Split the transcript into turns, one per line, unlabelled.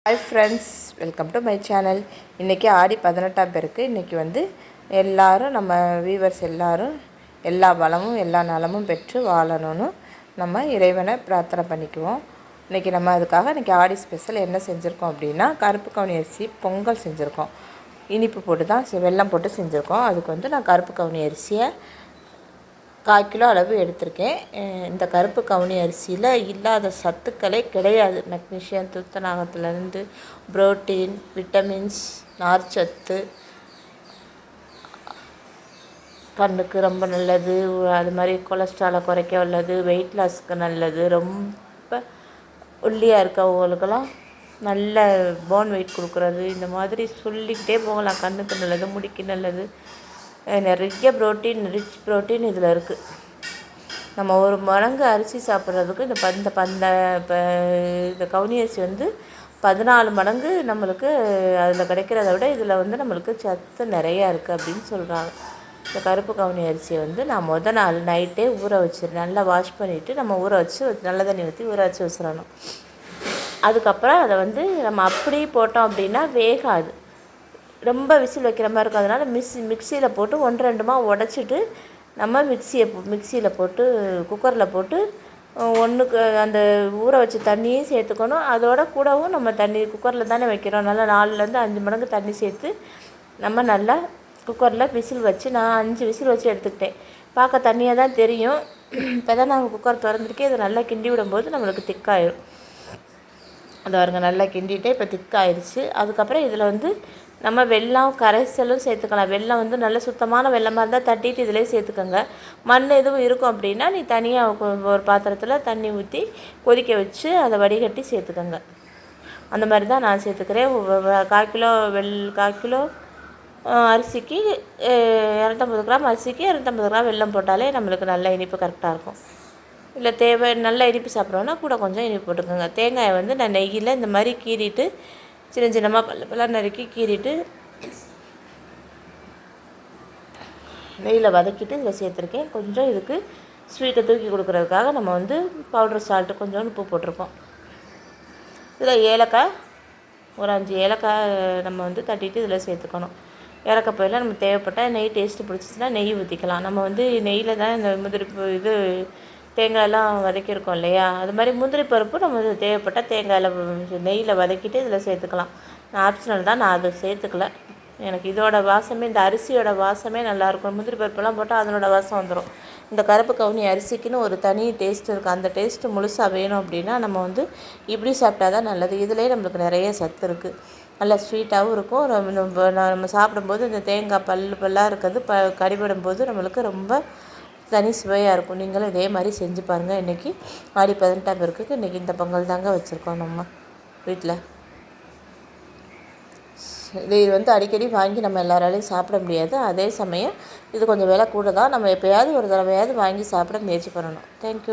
Hi friends, welcome to my channel. இன்றைக்கி ஆடி 18ஆம் பேருக்கு. இன்றைக்கி எல்லோரும் நம்ம வீவர்ஸ் எல்லோரும் எல்லா வளமும் எல்லா நலமும் பெற்று வாழணும்னு நம்ம இறைவனை பிரார்த்தனை பண்ணிக்குவோம். இன்றைக்கி நம்ம அதுக்காக இன்றைக்கி ஆடி ஸ்பெஷல் என்ன செஞ்சுருக்கோம் அப்படின்னா, கருப்பு கவுனி அரிசி பொங்கல் செஞ்சுருக்கோம். இனிப்பு போட்டு தான் வெல்லம் போட்டு செஞ்சுருக்கோம். அதுக்கு நான் கருப்பு கவுனி அரிசியை 1/4 கிலோ அளவு எடுத்திருக்கேன். இந்த கருப்பு கவுனி அரிசியில் இல்லாத சத்துக்களே கிடையாது. மெக்னீஷியம், துத்தநாகத்துலேருந்து புரோட்டீன், விட்டமின்ஸ், நார்ச்சத்து, கண்ணுக்கு ரொம்ப நல்லது. அது மாதிரி கொலஸ்ட்ராலை குறைக்க உள்ளது, வெயிட் லாஸ்க்கு நல்லது. ரொம்ப ஒல்லியாக இருக்கவங்களுக்கெல்லாம் நல்ல போன் வெயிட் கொடுக்குறது. இந்த மாதிரி சொல்லிக்கிட்டே போகலாம். கண்ணுக்கு நல்லது, முடிக்கு நல்லது. நிறைய ப்ரோட்டீன், ரிச் ப்ரோட்டீன் இதில் இருக்குது. நம்ம ஒரு மடங்கு அரிசி சாப்பிட்றதுக்கு இந்த கவுனி அரிசி 14 மடங்கு நம்மளுக்கு அதில் கிடைக்கிறத விட இதில் நம்மளுக்கு சத்து நிறையா இருக்குது அப்படின்னு சொல்கிறாங்க. இந்த கருப்பு கவுனி அரிசியை நான் நாள் நைட்டே ஊற வச்சிடணும். நல்லா வாஷ் பண்ணிவிட்டு நம்ம ஊற வச்சு நல்ல தண்ணி ஊற்றி ஊற வச்சு வச்சிடணும். அதுக்கப்புறம் அதை நம்ம அப்படி போட்டோம் அப்படின்னா வேகாது. ரொம்ப விசில் வைக்கிற மாதிரி இருக்கும். அதனால் மிக்சியில் போட்டு 1-2 உடச்சிட்டு நம்ம மிக்சியில் போட்டு குக்கரில் போட்டு ஒன்றுக்கு அந்த ஊற வச்ச தண்ணியும் சேர்த்துக்கணும். அதோட கூடவும் நம்ம தண்ணி குக்கரில் தானே வைக்கிறோம். நல்லா 4-5 மடங்கு தண்ணி சேர்த்து நம்ம நல்லா குக்கரில் விசில் வச்சு நான் 5 விசில் வச்சு எடுத்துக்கிட்டேன். பார்க்க தண்ணியாக தான் தெரியும். இப்போ தான் நாங்கள் குக்கர் திறந்துருக்கே. அதை நல்லா கிண்டி விடும்போது நம்மளுக்கு திக்காயிடும். அதை பாருங்க, நல்லா கிண்டிகிட்டே இப்போ திக்காயிடுச்சு. அதுக்கப்புறம் இதில் நம்ம வெல்லம் கரைசலும் சேர்த்துக்கலாம். வெல்லம் நல்ல சுத்தமான வெல்லமாக இருந்தால் தட்டிட்டு இதிலே சேர்த்துக்கோங்க. மண் எதுவும் இருக்கும் அப்படின்னா நீ தனியாக ஒரு பாத்திரத்தில் தண்ணி ஊற்றி கொதிக்க வச்சு அதை வடிகட்டி சேர்த்துக்கோங்க. அந்த மாதிரி தான் நான் சேர்த்துக்கிறேன். 1/4 கிலோ அரிசிக்கு 250 கிராம் அரிசிக்கு 250 கிராம் வெல்லம் போட்டாலே நம்மளுக்கு நல்ல இனிப்பு கரெக்டாக இருக்கும். இல்லை நல்ல இனிப்பு சாப்பிட்றோன்னா கூட கொஞ்சம் இனிப்பு போட்டுக்கோங்க. தேங்காயை நான் நெய்யில் இந்த மாதிரி கீறிட்டு சின்ன சின்னமாக பல்லாம் நறுக்கி கீறிட்டு நெய்யில் வதக்கிட்டு இதில் சேர்த்துருக்கேன். கொஞ்சம் இதுக்கு ஸ்வீட்டை தூக்கி கொடுக்குறதுக்காக நம்ம பவுடர் சால்ட்டு கொஞ்சம் உப்பு போட்டிருக்கோம். இதில் ஏலக்காய் ஒரு 5 ஏலக்காய் நம்ம தட்டிட்டு இதில் சேர்த்துக்கணும். ஏலக்காய் போயில நம்ம தேவைப்பட்டால் நெய் டேஸ்ட்டு பிடிச்சிச்சின்னா நெய் ஊற்றிக்கலாம். நம்ம நெய்யில் தான் இந்த முந்திரி தேங்காயெல்லாம் வதக்கியிருக்கோம் இல்லையா, அது மாதிரி முந்திரி பருப்பு நம்ம தேவைப்பட்டால் நெய்யில் வதக்கிட்டு இதில் சேர்த்துக்கலாம். நான் ஆப்ஷனல் தான், நான் அதை சேர்த்துக்கல. எனக்கு இதோட வாசமே, இந்த அரிசியோட வாசமே நல்லாயிருக்கும். முந்திரி பருப்பெல்லாம் போட்டால் அதனோட வாசம் வந்துடும். இந்த கருப்பு கவுனி அரிசிக்குன்னு ஒரு தனி டேஸ்ட் இருக்குது. அந்த டேஸ்ட்டு முழுசாக வேணும் அப்படின்னா நம்ம இப்படி சாப்பிட்டா தான் நல்லது. இதுலேயே நம்மளுக்கு நிறைய சத்து இருக்குது. நல்லா ஸ்வீட்டாகவும் இருக்கும். நம்ம சாப்பிடும்போது இந்த தேங்காய் பல்லாக இருக்கிறது கடிபடும் போது நம்மளுக்கு ரொம்ப தனி சுவையாக இருக்கும். நீங்களும் இதே மாதிரி செஞ்சு பாருங்கள். இன்றைக்கி ஆடி 18ஆம் பேருக்கு இன்றைக்கி இந்த பொங்கல் தாங்க வச்சுருக்கோம் நம்ம வீட்டில். இது அடிக்கடி வாங்கி நம்ம எல்லாராலையும் சாப்பிட முடியாது. அதே சமயம் இது கொஞ்சம் விலை கூட தான். நம்ம எப்போயாவது ஒரு தடவையாவது வாங்கி சாப்பிட முயற்சி பண்ணணும். தேங்க்யூ.